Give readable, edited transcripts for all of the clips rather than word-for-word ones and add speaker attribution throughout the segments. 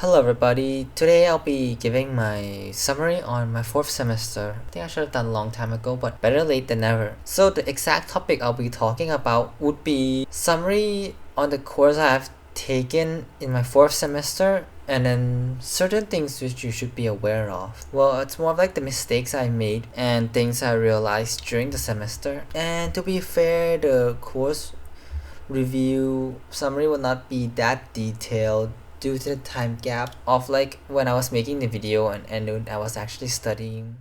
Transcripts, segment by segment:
Speaker 1: Hello everybody, today I'll be giving my summary on my 4th semester. I think I should have done a long time ago, but better late than never. So the exact topic I'll be talking about would be summary on the course I've taken in my 4th semester and then certain things which you should be aware of. Well, it's more of like the mistakes I made and things I realized during the semester. And to be fair, the course review summary will not be that detailed due to the time gap of like when I was making the video and when I was actually studying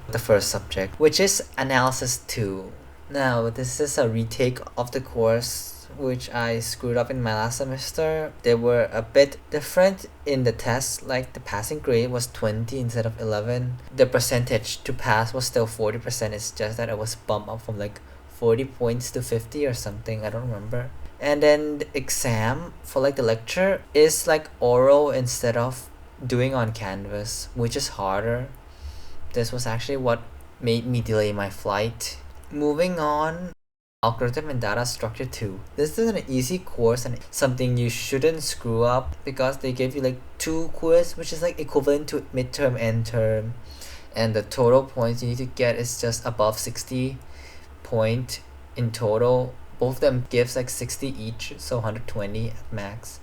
Speaker 1: the first subject, which is analysis 2. Now, this is a retake of the course which I screwed up in my last semester. They were a bit different in the test, like the passing grade was 20 instead of 11. The percentage to pass was still 40%, it's just that it was bumped up from like 40 points to 50 or something, I don't remember. And then the exam for like the lecture is like oral instead of doing on Canvas, which is harder. This was actually what made me delay my flight. Moving on, algorithm and data structure 2. This is an easy course and something you shouldn't screw up because they give you like 2 quiz, which is like equivalent to midterm and term, and the total points you need to get is just above 60 point in total. Both of them gives like 60 each, so 120 at max,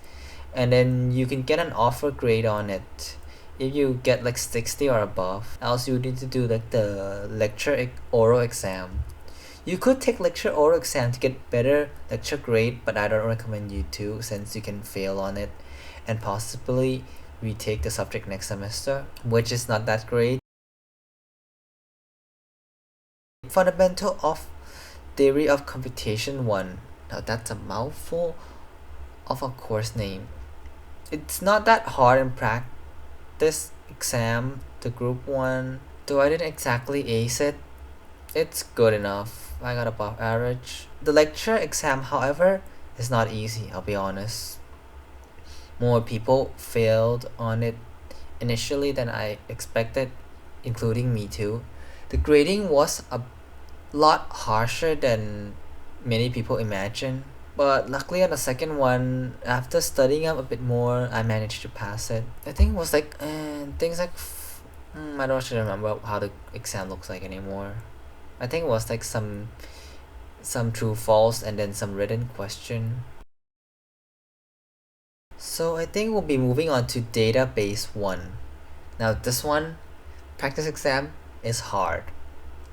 Speaker 1: and then you can get an offer grade on it if you get like 60 or above. Else you need to do like the lecture oral exam. You could take lecture oral exam to get better lecture grade, but I don't recommend you to, since you can fail on it and possibly retake the subject next semester, which is not that great. Fundamental of Theory of Computation 1. Now that's a mouthful of a course name. It's not that hard in practice exam, the group 1. Though I didn't exactly ace it, it's good enough. I got above average. The lecture exam, however, is not easy, I'll be honest. More people failed on it initially than I expected, including me too. The grading was a lot harsher than many people imagine, but luckily on the second one, after studying up a bit more, I managed to pass it. I think it was like things like I don't actually remember how the exam looks like anymore. I think it was like some true false and then some written question. So I think we'll be moving on to database 1. Now this one, practice exam, is hard.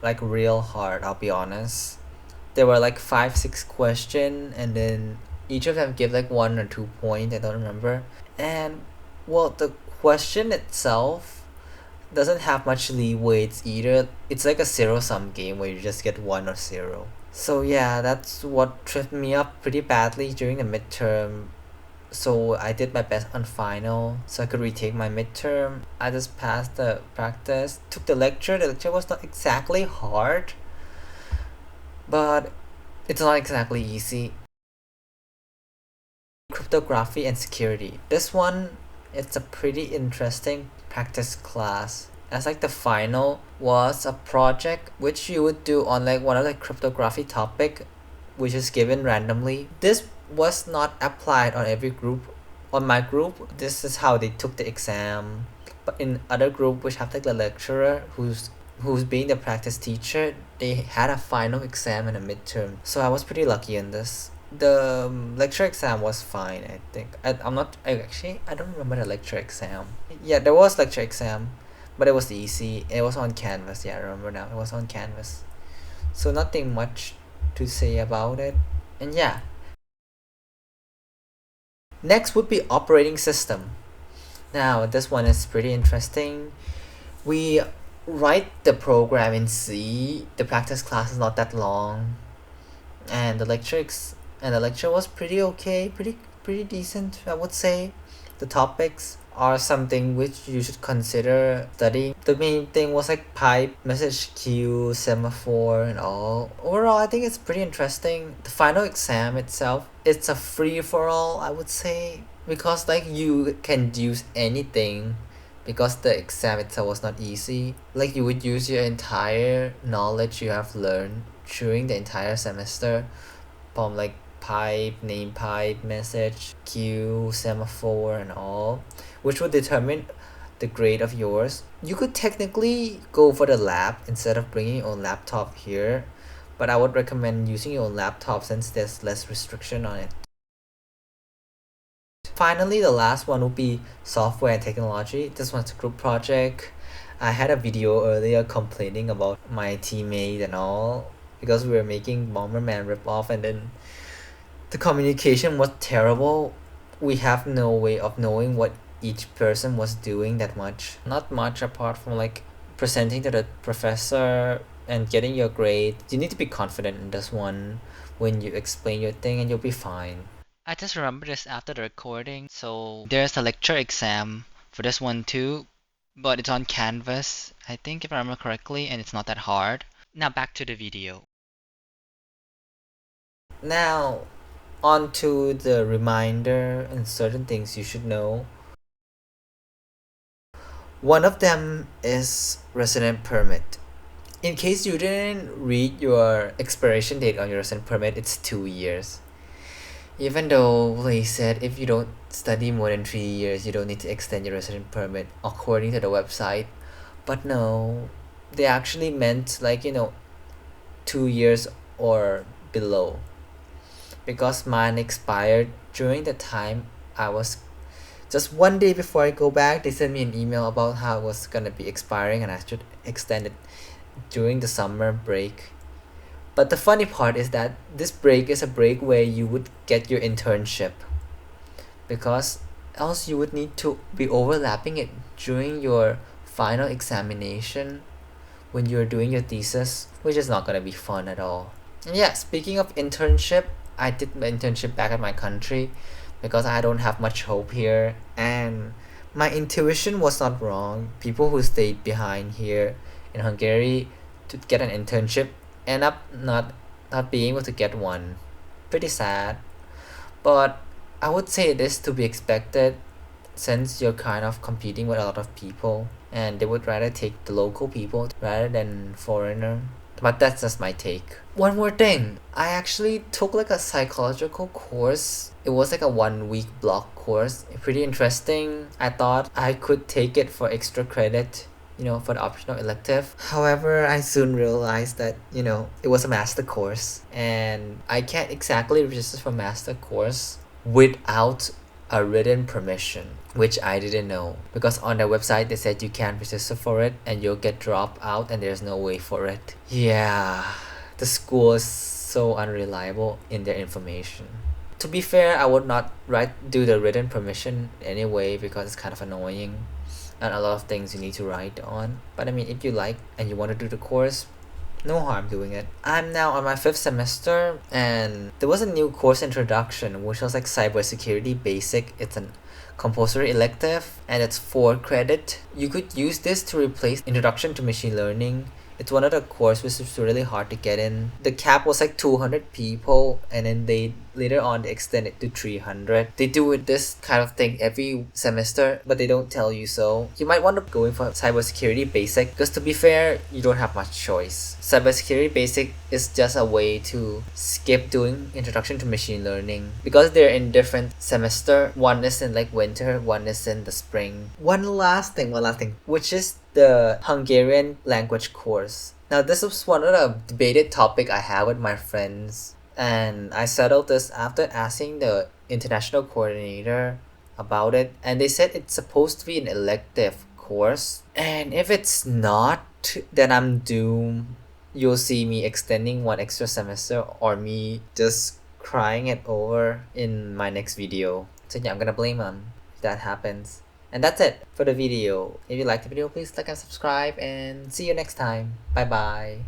Speaker 1: Like real hard, I'll be honest. There were like 5-6 question and then each of them give like 1 or 2 point, I don't remember. And well, the question itself doesn't have much leeway either. It's like a zero-sum game where you just get 1 or 0. So yeah, that's what tripped me up pretty badly during the midterm. So I did my best on final so I could retake my midterm. I just passed the practice, took the lecture. The lecture was not exactly hard, but it's not exactly easy. Cryptography and security. This one, it's a pretty interesting practice class, as like the final was a project which you would do on like one of the cryptography topic, which is given randomly. This was not applied on every group. On my group, this is how they took the exam, but in other group which have like the lecturer who's being the practice teacher, they had a final exam and a midterm, so I was pretty lucky in this. The lecture exam was fine, I think. I don't remember the lecture exam. Yeah, there was lecture exam, but it was easy. It was on Canvas. Yeah, I remember now, it was on Canvas, so nothing much to say about it. And yeah, next would be operating system. Now this one is pretty interesting. We write the program in C. The practice class is not that long, and the lecture was pretty okay, pretty decent, I would say. The topics are something which you should consider studying. The main thing was like pipe, message queue, semaphore, and all. Overall, I think it's pretty interesting. The final exam itself, it's a free-for-all, I would say, because like you can use anything, because the exam itself was not easy. Like you would use your entire knowledge you have learned during the entire semester from like pipe, name pipe, message, queue, semaphore, and all, which would determine the grade of yours. You could technically go for the lab instead of bringing your own laptop here, but I would recommend using your own laptop since there's less restriction on it. Finally, the last one would be software and technology. This one's a group project. I had a video earlier complaining about my teammate and all because we were making Bomberman ripoff, and then the communication was terrible. We have no way of knowing what each person was doing that much. Not much apart from like presenting to the professor and getting your grade. You need to be confident in this one when you explain your thing, and you'll be fine. I just remember this after the recording. So there's a lecture exam for this one too, but it's on Canvas, I think if I remember correctly, and it's not that hard. Now back to the video. Now on to the reminder and certain things you should know. One of them is resident permit. In case you didn't read your expiration date on your resident permit, it's 2 years. Even though they said if you don't study more than 3 years, you don't need to extend your resident permit according to the website. But no, they actually meant 2 years or below. Because mine expired during the time I was just one day before I go back, they sent me an email about how it was gonna be expiring and I should extend it during the summer break. But the funny part is that this break is a break where you would get your internship, because else you would need to be overlapping it during your final examination when you're doing your thesis, which is not gonna be fun at all. And yeah, speaking of internship, I did my internship back at my country because I don't have much hope here, and my intuition was not wrong. People who stayed behind here in Hungary to get an internship end up not being able to get one. Pretty sad. But I would say this to be expected since you're kind of competing with a lot of people and they would rather take the local people rather than foreigner. But that's just my take. One more thing. I actually took like a psychological course. It was like a 1 week block course. Pretty interesting. I thought I could take it for extra credit, for the optional elective. However, I soon realized that, it was a master course and I can't exactly register for master course without a written permission, which I didn't know because on their website they said you can't register for it and you'll get dropped out and there's no way for it. Yeah, the school is so unreliable in their information. To be fair, I would not do the written permission anyway because it's kind of annoying and a lot of things you need to write on. But I mean, if you like and you want to do the course, no harm doing it. I'm now on my 5th semester and there was a new course introduction which was like cybersecurity basic. It's an compulsory elective and it's 4 credit. You could use this to replace introduction to machine learning. It's one of the courses which is really hard to get in. The cap was like 200 people and then they later on they extend it to 300. They do this kind of thing every semester but they don't tell you so. You might want to go in for cybersecurity basic because to be fair, you don't have much choice. Cybersecurity basic is just a way to skip doing introduction to machine learning because they're in different semester. One is in like winter, one is in the spring. One last thing, which is the Hungarian language course. Now this was one of the debated topic I had with my friends and I settled this after asking the international coordinator about it and they said it's supposed to be an elective course and if it's not, then I'm doomed. You'll see me extending one extra semester or me just crying it over in my next video. So yeah, I'm gonna blame them if that happens. And that's it for the video. If you liked the video, please like and subscribe and see you next time. Bye bye.